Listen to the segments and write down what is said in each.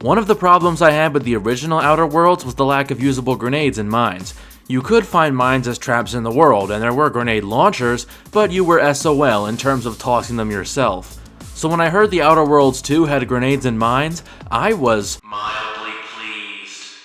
One of the problems I had with the original Outer Worlds was the lack of usable grenades and mines. You could find mines as traps in the world, and there were grenade launchers, but you were SOL in terms of tossing them yourself. So when I heard the Outer Worlds 2 had grenades and mines, I was mildly pleased.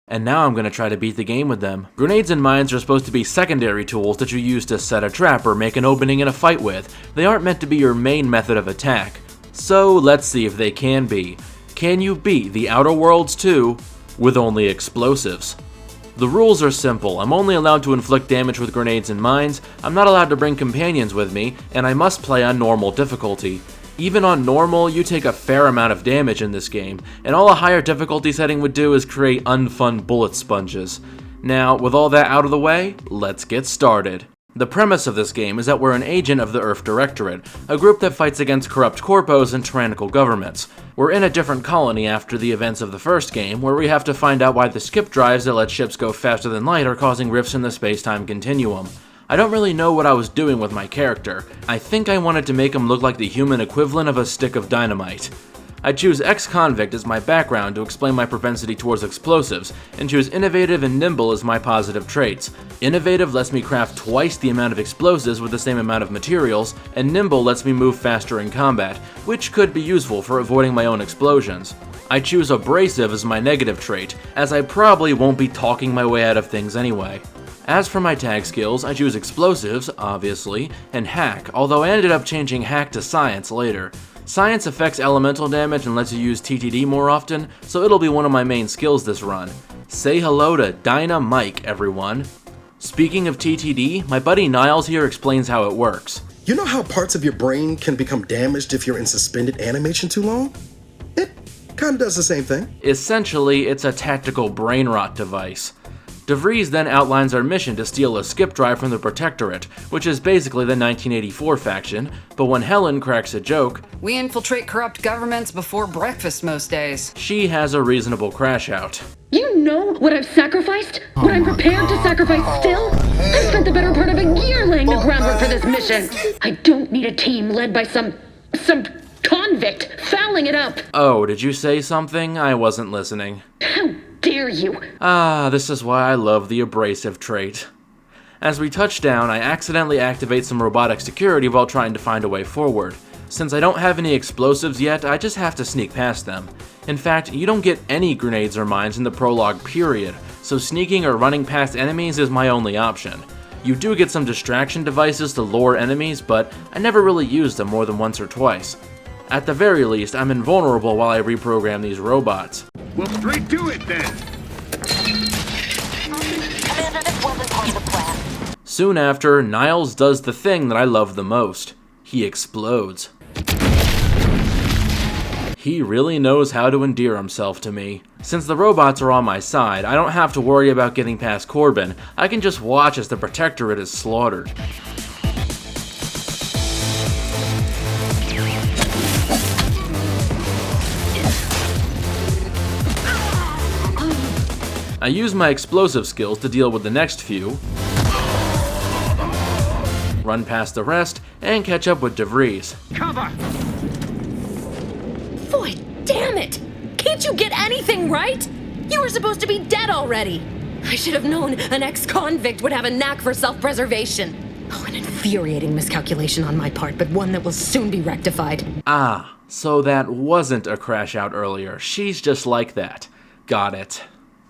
And now I'm gonna try to beat the game with them. Grenades and mines are supposed to be secondary tools that you use to set a trap or make an opening in a fight with. They aren't meant to be your main method of attack. So let's see if they can be. Can you beat the Outer Worlds 2 with only explosives? The rules are simple. I'm only allowed to inflict damage with grenades and mines, I'm not allowed to bring companions with me, and I must play on normal difficulty. Even on normal, you take a fair amount of damage in this game, and all a higher difficulty setting would do is create unfun bullet sponges. Now, with all that out of the way, let's get started. The premise of this game is that we're an agent of the Earth Directorate, a group that fights against corrupt corpos and tyrannical governments. We're in a different colony after the events of the first game, where we have to find out why the skip drives that let ships go faster than light are causing rifts in the space-time continuum. I don't really know what I was doing with my character. I think I wanted to make him look like the human equivalent of a stick of dynamite. I choose ex-convict as my background to explain my propensity towards explosives, and choose innovative and nimble as my positive traits. Innovative lets me craft twice the amount of explosives with the same amount of materials, and nimble lets me move faster in combat, which could be useful for avoiding my own explosions. I choose abrasive as my negative trait, as I probably won't be talking my way out of things anyway. As for my tag skills, I choose explosives, obviously, and hack, although I ended up changing hack to science later. Science affects elemental damage and lets you use TTD more often, so it'll be one of my main skills this run. Say hello to Dyna Mike, everyone. Speaking of TTD, my buddy Niles here explains how it works. You know how parts of your brain can become damaged if you're in suspended animation too long? It kinda does the same thing. Essentially, it's a tactical brain rot device. DeVries then outlines our mission to steal a skip drive from the Protectorate, which is basically the 1984 faction, but when Helen cracks a joke, "We infiltrate corrupt governments before breakfast most days," she has a reasonable crash out. You know what I've sacrificed? What I'm prepared to sacrifice still? I spent the better part of a year laying the groundwork for this mission. I don't need a team led by some convict fouling it up. Oh, did you say something? I wasn't listening. How dare you? This is why I love the abrasive trait. As we touch down, I accidentally activate some robotic security while trying to find a way forward. Since I don't have any explosives yet, I just have to sneak past them. In fact, you don't get any grenades or mines in the prologue period, so sneaking or running past enemies is my only option. You do get some distraction devices to lure enemies, but I never really used them more than once or twice. At the very least, I'm invulnerable while I reprogram these robots. Well, straight to it then! Commander, this wasn't part of the plan. Soon after, Niles does the thing that I love the most. He explodes. He really knows how to endear himself to me. Since the robots are on my side, I don't have to worry about getting past Corbin. I can just watch as the Protectorate is slaughtered. I use my explosive skills to deal with the next few, run past the rest, and catch up with DeVries. Cover! Boy, damn it! Can't you get anything right? You were supposed to be dead already! I should have known an ex-convict would have a knack for self-preservation. Oh, an infuriating miscalculation on my part, but one that will soon be rectified. So that wasn't a crash out earlier. She's just like that. Got it.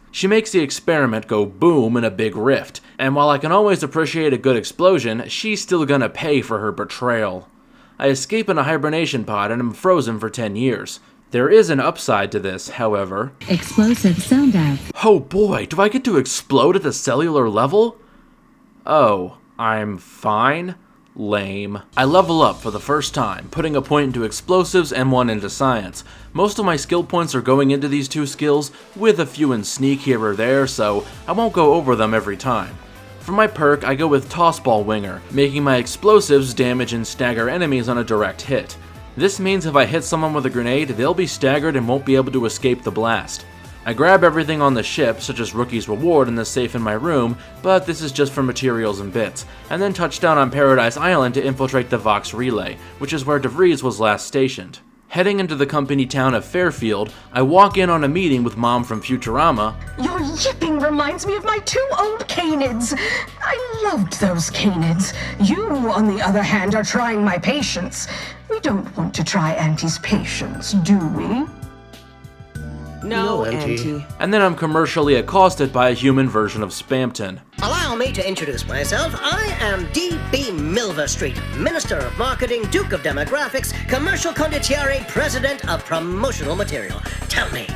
She makes the experiment go boom in a big rift, and while I can always appreciate a good explosion, she's still gonna pay for her betrayal. I escape in a hibernation pod and am frozen for 10 years. There is an upside to this, however. Explosive sound out. Oh boy, do I get to explode at the cellular level? Oh, I'm fine? Lame. I level up for the first time, putting a point into explosives and one into science. Most of my skill points are going into these two skills, with a few in sneak here or there, so I won't go over them every time. For my perk, I go with Tossball Winger, making my explosives damage and stagger enemies on a direct hit. This means if I hit someone with a grenade, they'll be staggered and won't be able to escape the blast. I grab everything on the ship, such as Rookie's Reward and the safe in my room, but this is just for materials and bits, and then touch down on Paradise Island to infiltrate the Vox Relay, which is where DeVries was last stationed. Heading into the company town of Fairfield, I walk in on a meeting with Mom from Futurama. Your yipping reminds me of my 2 old canids. I loved those canids. You, on the other hand, are trying my patience. We don't want to try Auntie's patience, do we? No, Auntie. And then I'm commercially accosted by a human version of Spamton. Allow me to introduce myself. I am D.B. Milver Street, Minister of Marketing, Duke of Demographics, Commercial Condottiere, President of Promotional Material. Tell me,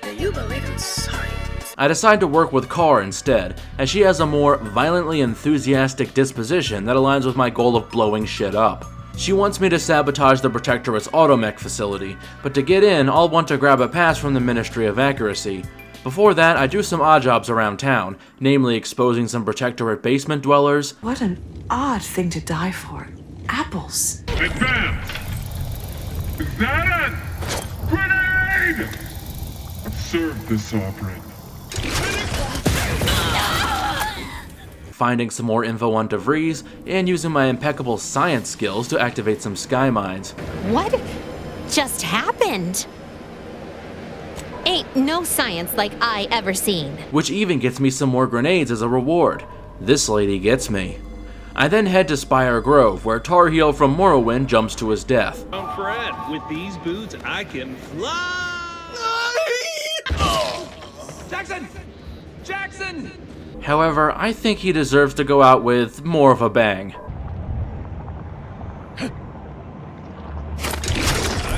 do you believe in science? I decide to work with Car instead, as she has a more violently enthusiastic disposition that aligns with my goal of blowing shit up. She wants me to sabotage the Protectorate's automech facility, but to get in, I'll want to grab a pass from the Ministry of Accuracy. Before that, I do some odd jobs around town, namely exposing some Protectorate basement dwellers. What an odd thing to die for. Apples. Advance! Is that it? Grenade! Serve this operate. Finding some more info on DeVries, and using my impeccable science skills to activate some sky mines. What just happened? Ain't no science like I ever seen. Which even gets me some more grenades as a reward. This lady gets me. I then head to Spire Grove, where Tar Heel from Morrowind jumps to his death. Don't fret, with these boots I can fly! Jackson! Jackson! However, I think he deserves to go out with more of a bang. I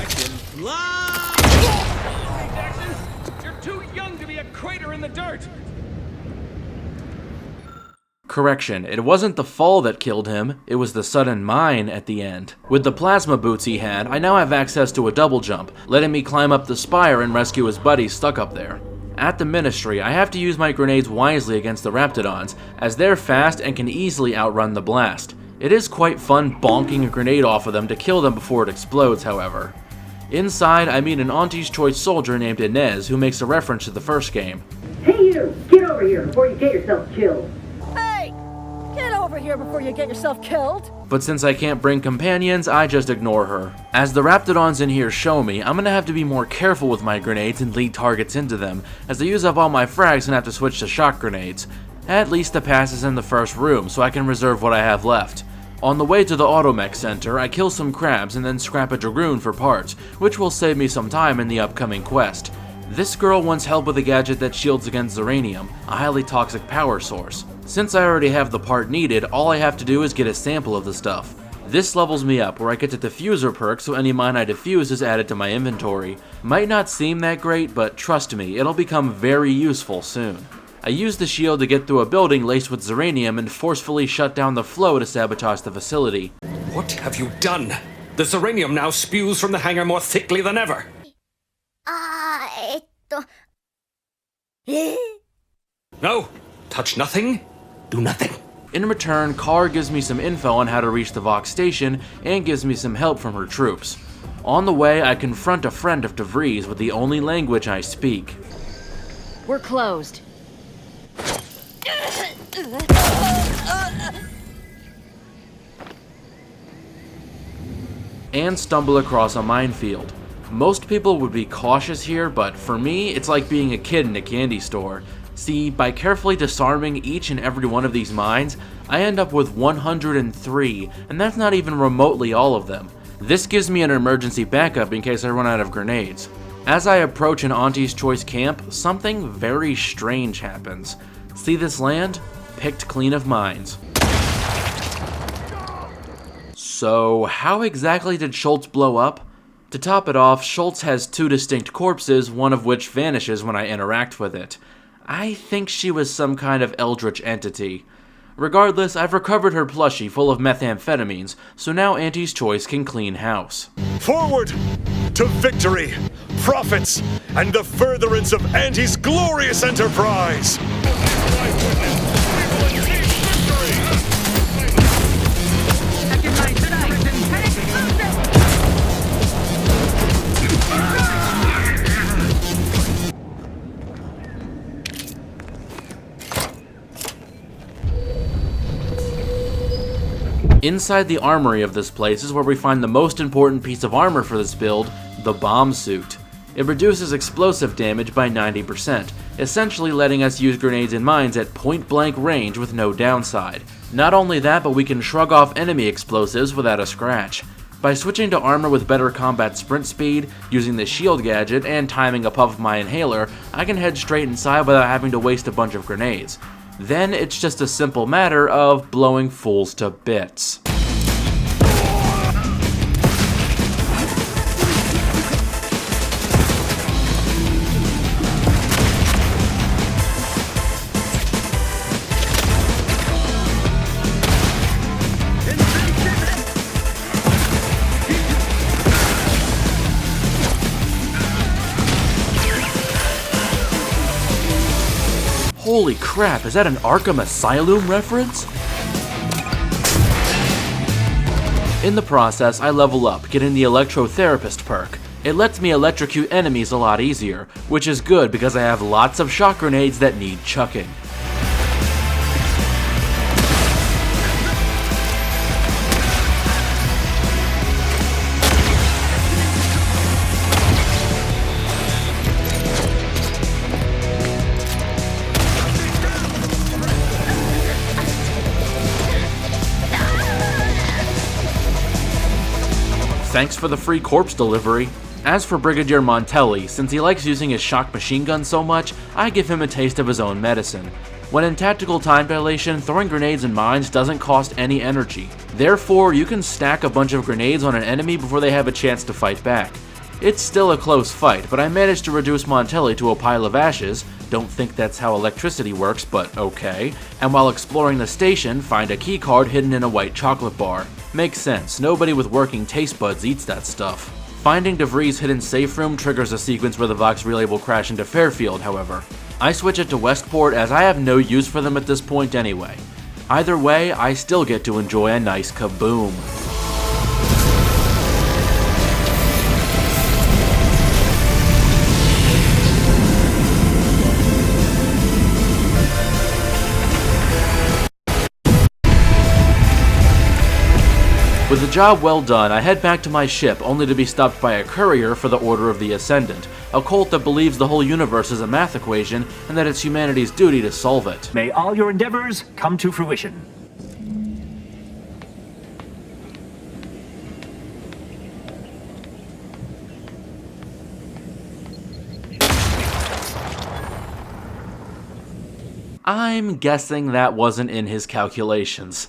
can fly! Hey, Jackson! You're too young to be a crater in the dirt! Correction, it wasn't the fall that killed him, it was the sudden mine at the end. With the plasma boots he had, I now have access to a double jump, letting me climb up the spire and rescue his buddies stuck up there. At the Ministry, I have to use my grenades wisely against the Raptidons, as they're fast and can easily outrun the blast. It is quite fun bonking a grenade off of them to kill them before it explodes, however. Inside, I meet an Auntie's Choice soldier named Inez who makes a reference to the first game. Hey you! Get over here before you get yourself killed! Hey! Get over here before you get yourself killed! But since I can't bring companions, I just ignore her. As the Raptidons in here show me, I'm gonna have to be more careful with my grenades and lead targets into them, as I use up all my frags and have to switch to shock grenades. At least the pass is in the first room, so I can reserve what I have left. On the way to the Automech Center, I kill some crabs and then scrap a Dragoon for parts, which will save me some time in the upcoming quest. This girl wants help with a gadget that shields against Zeranium, a highly toxic power source. Since I already have the part needed, all I have to do is get a sample of the stuff. This levels me up, where I get the diffuser perk so any mine I defuse is added to my inventory. Might not seem that great, but trust me, it'll become very useful soon. I use the shield to get through a building laced with Zeranium and forcefully shut down the flow to sabotage the facility. What have you done? The Zeranium now spews from the hangar more thickly than ever. No, touch nothing, do nothing. In return, Car gives me some info on how to reach the Vox station and gives me some help from her troops. On the way, I confront a friend of DeVries with the only language I speak. We're closed. And stumble across a minefield. Most people would be cautious here, but for me, it's like being a kid in a candy store. See, by carefully disarming each and every one of these mines, I end up with 103, and that's not even remotely all of them. This gives me an emergency backup in case I run out of grenades. As I approach an Auntie's Choice camp, something very strange happens. See this land? Picked clean of mines. So, how exactly did Schultz blow up? To top it off, Schultz has two distinct corpses, one of which vanishes when I interact with it. I think she was some kind of eldritch entity. Regardless, I've recovered her plushie full of methamphetamines, so now Auntie's Choice can clean house. Forward to victory, profits, and the furtherance of Auntie's glorious enterprise! Inside the armory of this place is where we find the most important piece of armor for this build, the bomb suit. It reduces explosive damage by 90%, essentially letting us use grenades and mines at point-blank range with no downside. Not only that, but we can shrug off enemy explosives without a scratch. By switching to armor with better combat sprint speed, using the shield gadget, and timing a puff of my inhaler, I can head straight inside without having to waste a bunch of grenades. Then it's just a simple matter of blowing fools to bits. Holy crap, is that an Arkham Asylum reference? In the process, I level up, getting the Electrotherapist perk. It lets me electrocute enemies a lot easier, which is good because I have lots of shock grenades that need chucking. Thanks for the free corpse delivery. As for Brigadier Montelli, since he likes using his shock machine gun so much, I give him a taste of his own medicine. When in tactical time dilation, throwing grenades and mines doesn't cost any energy. Therefore, you can stack a bunch of grenades on an enemy before they have a chance to fight back. It's still a close fight, but I managed to reduce Montelli to a pile of ashes. Don't think that's how electricity works, but okay. And while exploring the station, find a keycard hidden in a white chocolate bar. Makes sense, nobody with working taste buds eats that stuff. Finding DeVries' hidden safe room triggers a sequence where the Vox relay will crash into Fairfield, however. I switch it to Westport as I have no use for them at this point anyway. Either way, I still get to enjoy a nice kaboom. With the job well done, I head back to my ship only to be stopped by a courier for the Order of the Ascendant, a cult that believes the whole universe is a math equation and that it's humanity's duty to solve it. May all your endeavors come to fruition. I'm guessing that wasn't in his calculations.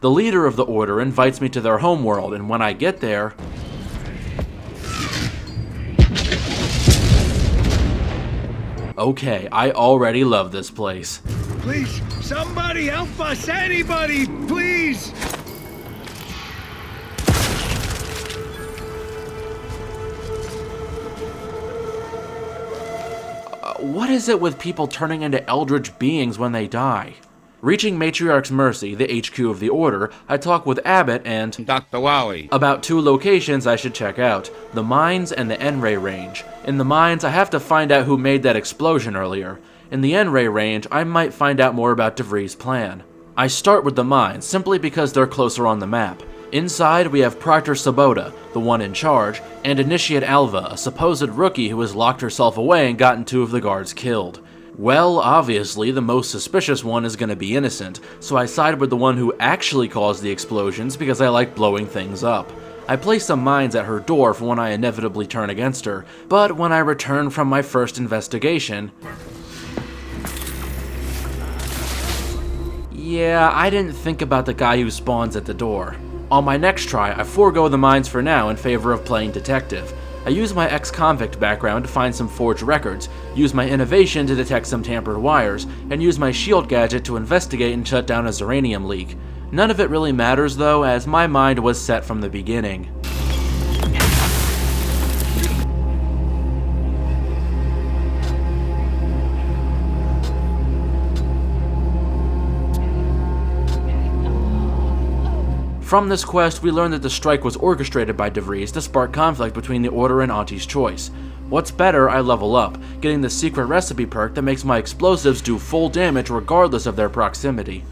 The leader of the Order invites me to their homeworld, and when I get there... Okay, I already love this place. Please, somebody help us! Anybody, please! What is it with people turning into eldritch beings when they die? Reaching Matriarch's Mercy, the HQ of the Order, I talk with Abbott and Dr. Wally about two locations I should check out, the mines and the N-ray range. In the mines, I have to find out who made that explosion earlier. In the N-ray range, I might find out more about DeVries' plan. I start with the mines, simply because they're closer on the map. Inside, we have Proctor Sabota, the one in charge, and Initiate Alva, a supposed rookie who has locked herself away and gotten two of the guards killed. Well, obviously, the most suspicious one is going to be innocent, so I side with the one who actually caused the explosions because I like blowing things up. I place some mines at her door for when I inevitably turn against her, but when I return from my first investigation... Yeah, I didn't think about the guy who spawns at the door. On my next try, I forego the mines for now in favor of playing detective. I use my ex-convict background to find some forged records, use my innovation to detect some tampered wires, and use my shield gadget to investigate and shut down a uranium leak. None of it really matters though, as my mind was set from the beginning. From this quest, we learn that the strike was orchestrated by DeVries to spark conflict between the Order and Auntie's Choice. What's better, I level up, getting the secret recipe perk that makes my explosives do full damage regardless of their proximity.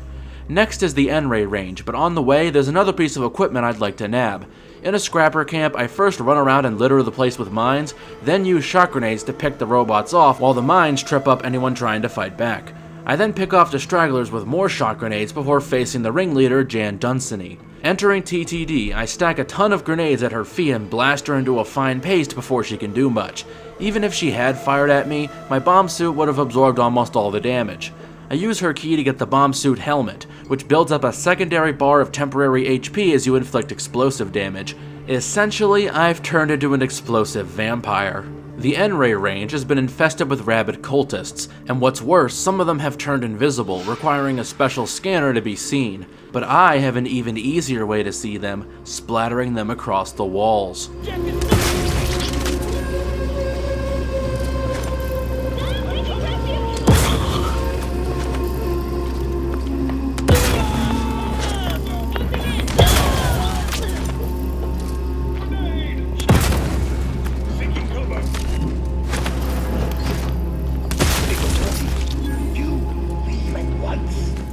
Next is the N-ray range, but on the way, there's another piece of equipment I'd like to nab. In a scrapper camp, I first run around and litter the place with mines, then use shock grenades to pick the robots off while the mines trip up anyone trying to fight back. I then pick off the stragglers with more shock grenades before facing the ringleader, Jan Dunsany. Entering TTD, I stack a ton of grenades at her feet and blast her into a fine paste before she can do much. Even if she had fired at me, my bomb suit would have absorbed almost all the damage. I use her key to get the bomb suit helmet, which builds up a secondary bar of temporary HP as you inflict explosive damage. Essentially, I've turned into an explosive vampire. The N-ray range has been infested with rabid cultists, and what's worse, some of them have turned invisible, requiring a special scanner to be seen. But I have an even easier way to see them, splattering them across the walls.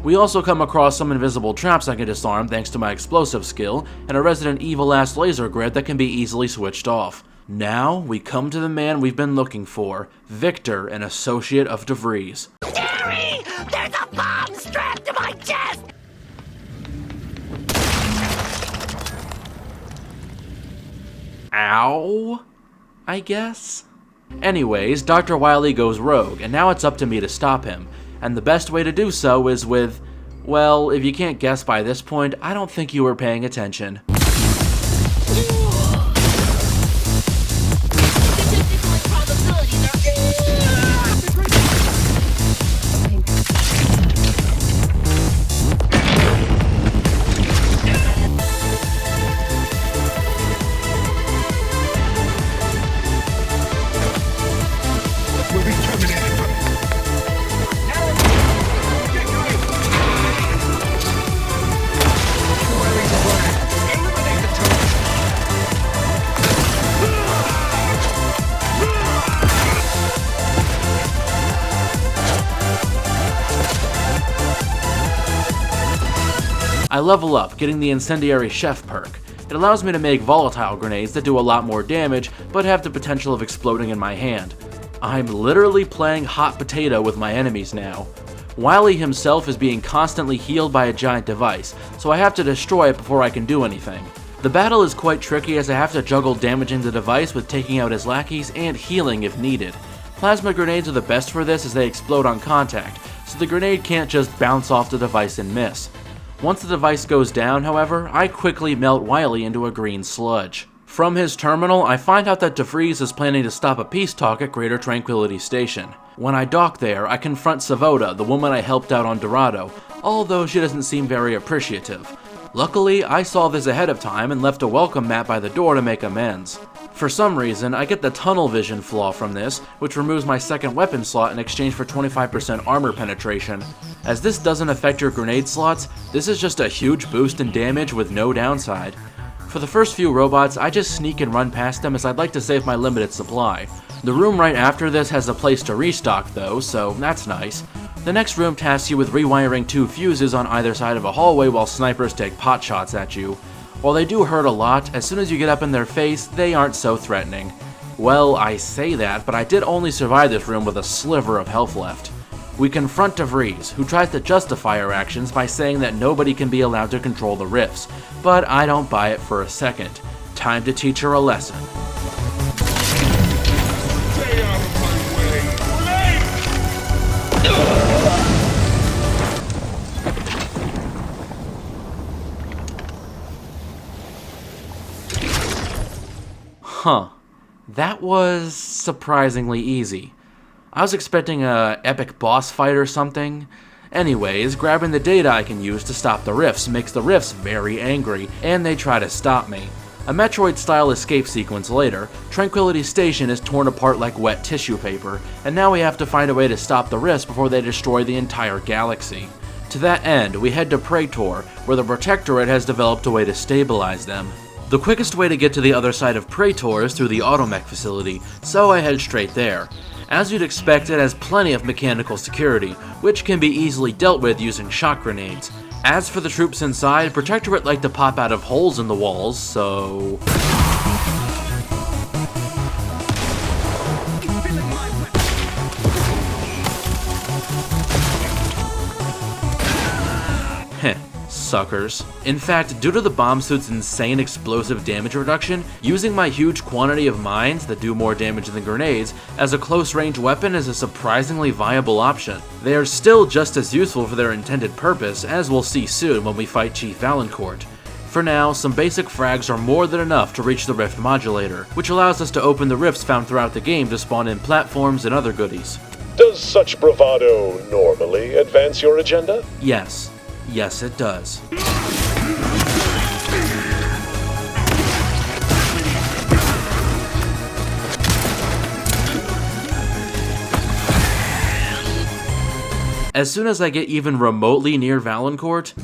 We also come across some invisible traps I can disarm thanks to my explosive skill, and a Resident Evil-ass laser grid that can be easily switched off. Now, we come to the man we've been looking for, Victor, an associate of DeVries. Gary! There's a bomb strapped to my chest! Ow? I guess? Anyways, Dr. Wily goes rogue, and now it's up to me to stop him. And the best way to do so is with, well, if you can't guess by this point, I don't think you were paying attention. I level up, getting the Incendiary Chef perk. It allows me to make volatile grenades that do a lot more damage, but have the potential of exploding in my hand. I'm literally playing hot potato with my enemies now. Wily himself is being constantly healed by a giant device, so I have to destroy it before I can do anything. The battle is quite tricky as I have to juggle damaging the device with taking out his lackeys and healing if needed. Plasma grenades are the best for this as they explode on contact, so the grenade can't just bounce off the device and miss. Once the device goes down, however, I quickly melt Wily into a green sludge. From his terminal, I find out that DeVries is planning to stop a peace talk at Greater Tranquility Station. When I dock there, I confront Savoda, the woman I helped out on Dorado, although she doesn't seem very appreciative. Luckily, I saw this ahead of time and left a welcome mat by the door to make amends. For some reason, I get the tunnel vision flaw from this, which removes my second weapon slot in exchange for 25% armor penetration. As this doesn't affect your grenade slots, this is just a huge boost in damage with no downside. For the first few robots, I just sneak and run past them as I'd like to save my limited supply. The room right after this has a place to restock though, so that's nice. The next room tasks you with rewiring 2 fuses on either side of a hallway while snipers take pot shots at you. While they do hurt a lot, as soon as you get up in their face, they aren't so threatening. Well, I say that, but I did only survive this room with a sliver of health left. We confront DeVries, who tries to justify her actions by saying that nobody can be allowed to control the rifts, but I don't buy it for a second. Time to teach her a lesson. Stay out of my way! Huh. That was surprisingly easy. I was expecting a epic boss fight or something. Anyways, grabbing the data I can use to stop the rifts makes the rifts very angry, and they try to stop me. A Metroid-style escape sequence later, Tranquility Station is torn apart like wet tissue paper, and now we have to find a way to stop the rifts before they destroy the entire galaxy. To that end, we head to Traitor, where the Protectorate has developed a way to stabilize them. The quickest way to get to the other side of Traitor is through the automech facility, so I head straight there. As you'd expect, it has plenty of mechanical security, which can be easily dealt with using shock grenades. As for the troops inside, Protectorate like to pop out of holes in the walls, so... Heh, suckers. In fact, due to the bomb suit's insane explosive damage reduction, using my huge quantity of mines that do more damage than grenades as a close-range weapon is a surprisingly viable option. They are still just as useful for their intended purpose, as we'll see soon when we fight Chief Valancourt. For now, some basic frags are more than enough to reach the rift modulator, which allows us to open the rifts found throughout the game to spawn in platforms and other goodies. Does such bravado normally advance your agenda? Yes. Yes, it does. As soon as I get even remotely near Valancourt,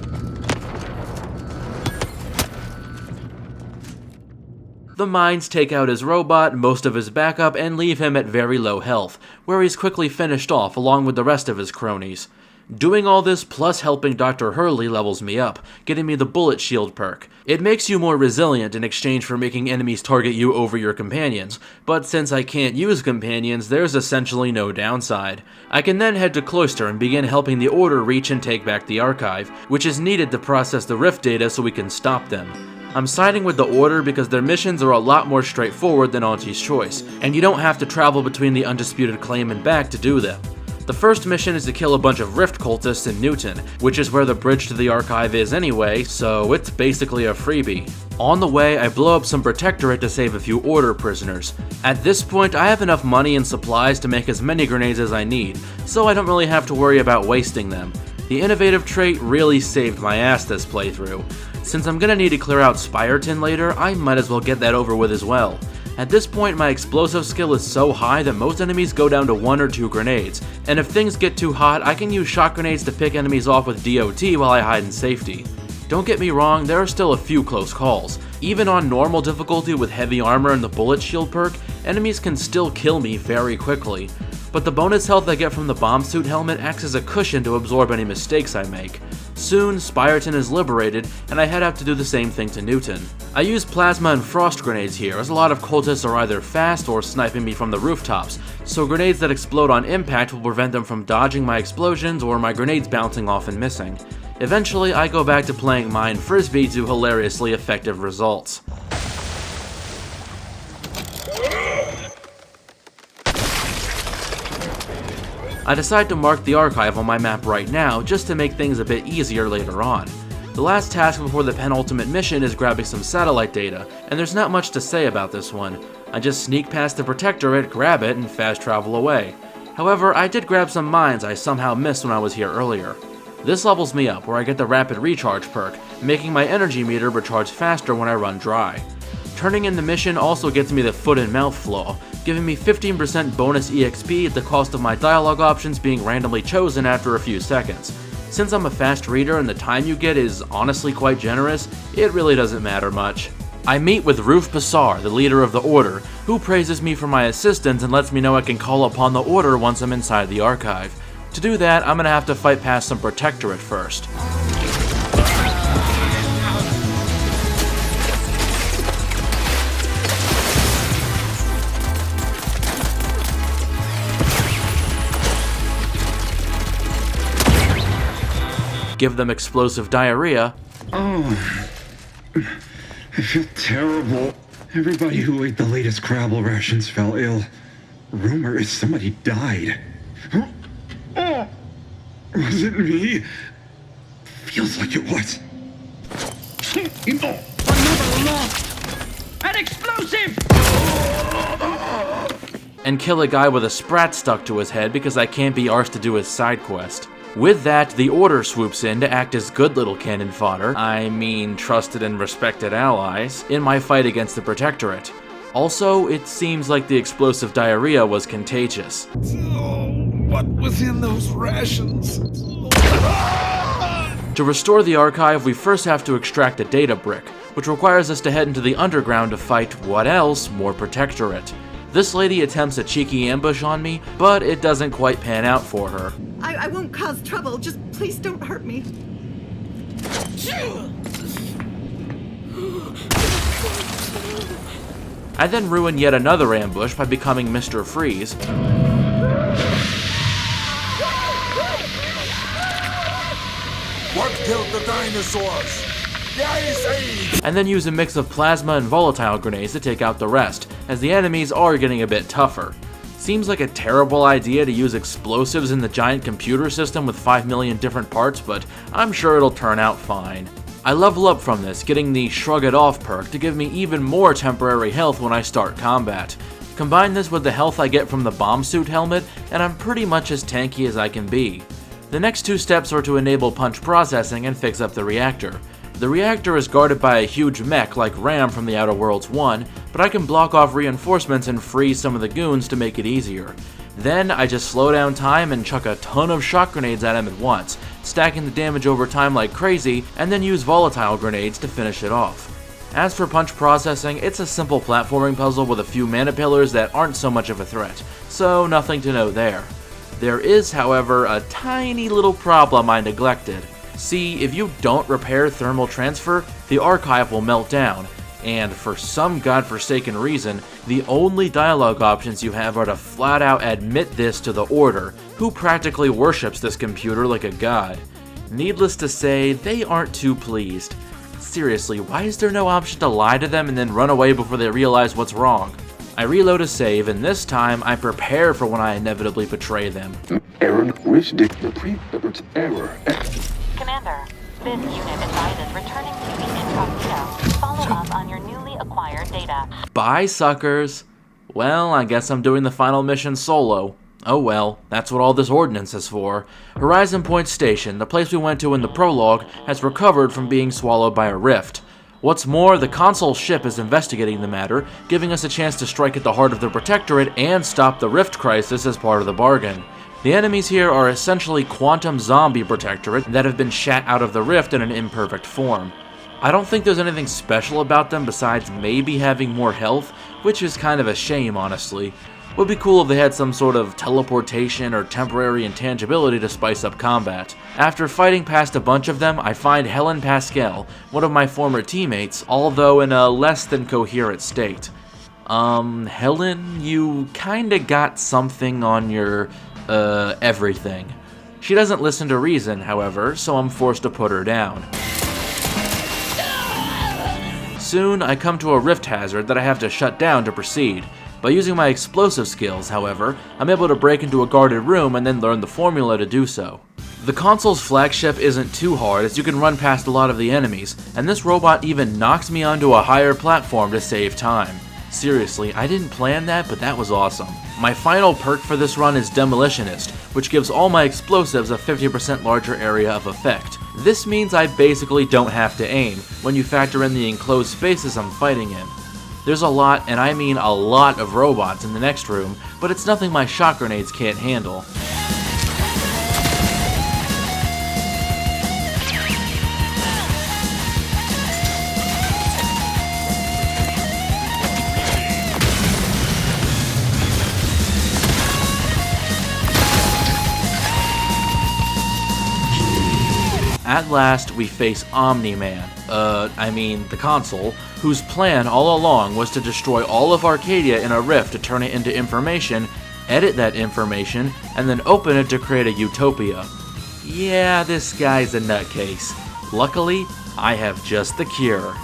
the mines take out his robot, most of his backup, and leave him at very low health, where he's quickly finished off along with the rest of his cronies. Doing all this plus helping Dr. Hurley levels me up, getting me the bullet shield perk. It makes you more resilient in exchange for making enemies target you over your companions, but since I can't use companions, there's essentially no downside. I can then head to Cloister and begin helping the Order reach and take back the archive, which is needed to process the rift data so we can stop them. I'm siding with the Order because their missions are a lot more straightforward than Auntie's Choice, and you don't have to travel between the Undisputed Claim and back to do them. The first mission is to kill a bunch of Rift cultists in Newton, which is where the bridge to the archive is anyway, so it's basically a freebie. On the way, I blow up some Protectorate to save a few Order prisoners. At this point, I have enough money and supplies to make as many grenades as I need, so I don't really have to worry about wasting them. The innovative trait really saved my ass this playthrough. Since I'm gonna need to clear out Spireton later, I might as well get that over with as well. At this point, my explosive skill is so high that most enemies go down to 1 or 2 grenades, and if things get too hot, I can use shot grenades to pick enemies off with DOT while I hide in safety. Don't get me wrong, there are still a few close calls. Even on normal difficulty with heavy armor and the bullet shield perk, enemies can still kill me very quickly. But the bonus health I get from the bomb suit helmet acts as a cushion to absorb any mistakes I make. Soon, Spireton is liberated, and I head out to do the same thing to Newton. I use plasma and frost grenades here, as a lot of cultists are either fast or sniping me from the rooftops, so grenades that explode on impact will prevent them from dodging my explosions or my grenades bouncing off and missing. Eventually, I go back to playing Mine Frisbee to hilariously effective results. I decide to mark the archive on my map right now just to make things a bit easier later on. The last task before the penultimate mission is grabbing some satellite data, and there's not much to say about this one. I just sneak past the Protectorate, grab it, and fast travel away. However, I did grab some mines I somehow missed when I was here earlier. This levels me up where I get the rapid recharge perk, making my energy meter recharge faster when I run dry. Turning in the mission also gets me the foot and mouth flaw, giving me 15% bonus EXP at the cost of my dialogue options being randomly chosen after a few seconds. Since I'm a fast reader and the time you get is honestly quite generous, it really doesn't matter much. I meet with Roof Bassar, the leader of the Order, who praises me for my assistance and lets me know I can call upon the Order once I'm inside the archive. To do that, I'm gonna have to fight past some Protectorate first. Give them explosive diarrhea. Oh, I feel terrible. Everybody who ate the latest Crabble rations fell ill. Rumor is somebody died. Oh, was it me? Feels like it was. Another lost! An explosive! And kill a guy with a sprat stuck to his head because I can't be arsed to do his side quest. With that, the Order swoops in to act as good little cannon fodder, I mean trusted and respected allies, in my fight against the Protectorate. Also, it seems like the explosive diarrhea was contagious. Oh, what was in those rations? To restore the archive, we first have to extract a data brick, which requires us to head into the underground to fight, what else, more Protectorate. This lady attempts a cheeky ambush on me, but it doesn't quite pan out for her. I won't cause trouble, just please don't hurt me. I then ruin yet another ambush by becoming Mr. Freeze. What killed the dinosaurs? The Ice Age! And then use a mix of plasma and volatile grenades to take out the rest, as the enemies are getting a bit tougher. Seems like a terrible idea to use explosives in the giant computer system with 5 million different parts, but I'm sure it'll turn out fine. I level up from this, getting the Shrug It Off perk to give me even more temporary health when I start combat. Combine this with the health I get from the bomb suit helmet, and I'm pretty much as tanky as I can be. The next two steps are to enable punch processing and fix up the reactor. The reactor is guarded by a huge mech like Ram from the Outer Worlds 1, but I can block off reinforcements and freeze some of the goons to make it easier. Then I just slow down time and chuck a ton of shock grenades at him at once, stacking the damage over time like crazy, and then use volatile grenades to finish it off. As for punch processing, it's a simple platforming puzzle with a few mana pillars that aren't so much of a threat, so nothing to note there. There is, however, a tiny little problem I neglected. See, if you don't repair thermal transfer, the archive will melt down, and for some godforsaken reason, the only dialogue options you have are to flat out admit this to the Order, who practically worships this computer like a god. Needless to say, they aren't too pleased. Seriously, why is there no option to lie to them and then run away before they realize what's wrong? I reload a save, and this time I prepare for when I inevitably betray them. Error, which dictates error. Commander, this unit advises returning to the incognito. Follow up on your newly acquired data. Bye, suckers! Well, I guess I'm doing the final mission solo. Oh well, that's what all this ordnance is for. Horizon Point Station, the place we went to in the prologue, has recovered from being swallowed by a rift. What's more, the console ship is investigating the matter, giving us a chance to strike at the heart of the Protectorate and stop the rift crisis as part of the bargain. The enemies here are essentially quantum zombie Protectorate that have been shat out of the rift in an imperfect form. I don't think there's anything special about them besides maybe having more health, which is kind of a shame, honestly. Would be cool if they had some sort of teleportation or temporary intangibility to spice up combat. After fighting past a bunch of them, I find Helen Pascal, one of my former teammates, although in a less than coherent state. Helen, you kinda got something on your, everything. She doesn't listen to reason, however, so I'm forced to put her down. Soon, I come to a rift hazard that I have to shut down to proceed. By using my explosive skills, however, I'm able to break into a guarded room and then learn the formula to do so. The console's flagship isn't too hard as you can run past a lot of the enemies, and this robot even knocks me onto a higher platform to save time. Seriously, I didn't plan that, but that was awesome. My final perk for this run is Demolitionist, which gives all my explosives a 50% larger area of effect. This means I basically don't have to aim, when you factor in the enclosed spaces I'm fighting in. There's a lot, and I mean a lot of robots in the next room, but it's nothing my shock grenades can't handle. At last, we face Omni-Man, the console, whose plan all along was to destroy all of Arcadia in a rift to turn it into information, edit that information, and then open it to create a utopia. Yeah, this guy's a nutcase. Luckily, I have just the cure.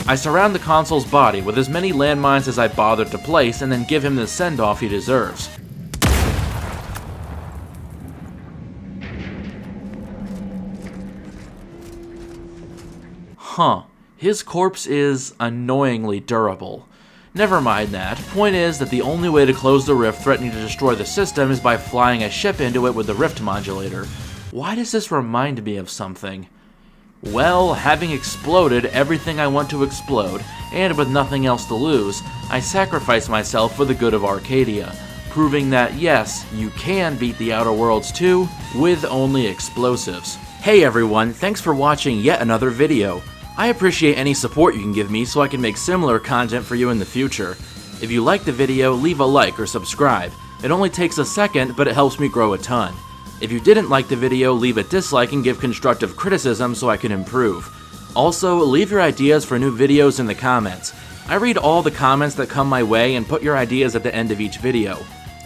I surround the console's body with as many landmines as I bothered to place and then give him the send-off he deserves. Huh. His corpse is annoyingly durable. Never mind that. Point is that the only way to close the rift threatening to destroy the system is by flying a ship into it with the rift modulator. Why does this remind me of something? Well, having exploded everything I want to explode, and with nothing else to lose, I sacrifice myself for the good of Arcadia, proving that yes, you can beat the Outer Worlds too, with only explosives. Hey everyone, thanks for watching yet another video. I appreciate any support you can give me so I can make similar content for you in the future. If you liked the video, leave a like or subscribe. It only takes a second, but it helps me grow a ton. If you didn't like the video, leave a dislike and give constructive criticism so I can improve. Also, leave your ideas for new videos in the comments. I read all the comments that come my way and put your ideas at the end of each video.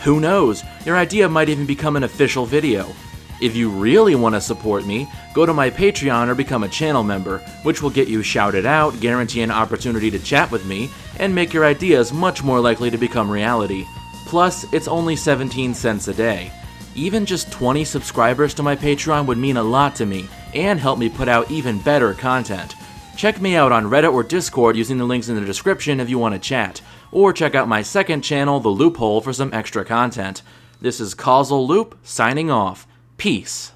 Who knows, your idea might even become an official video. If you really want to support me, go to my Patreon or become a channel member, which will get you shouted out, guarantee an opportunity to chat with me, and make your ideas much more likely to become reality. Plus, it's only 17 cents a day. Even just 20 subscribers to my Patreon would mean a lot to me, and help me put out even better content. Check me out on Reddit or Discord using the links in the description if you want to chat, or check out my second channel, The Loophole, for some extra content. This is Causal Loop, signing off. Peace.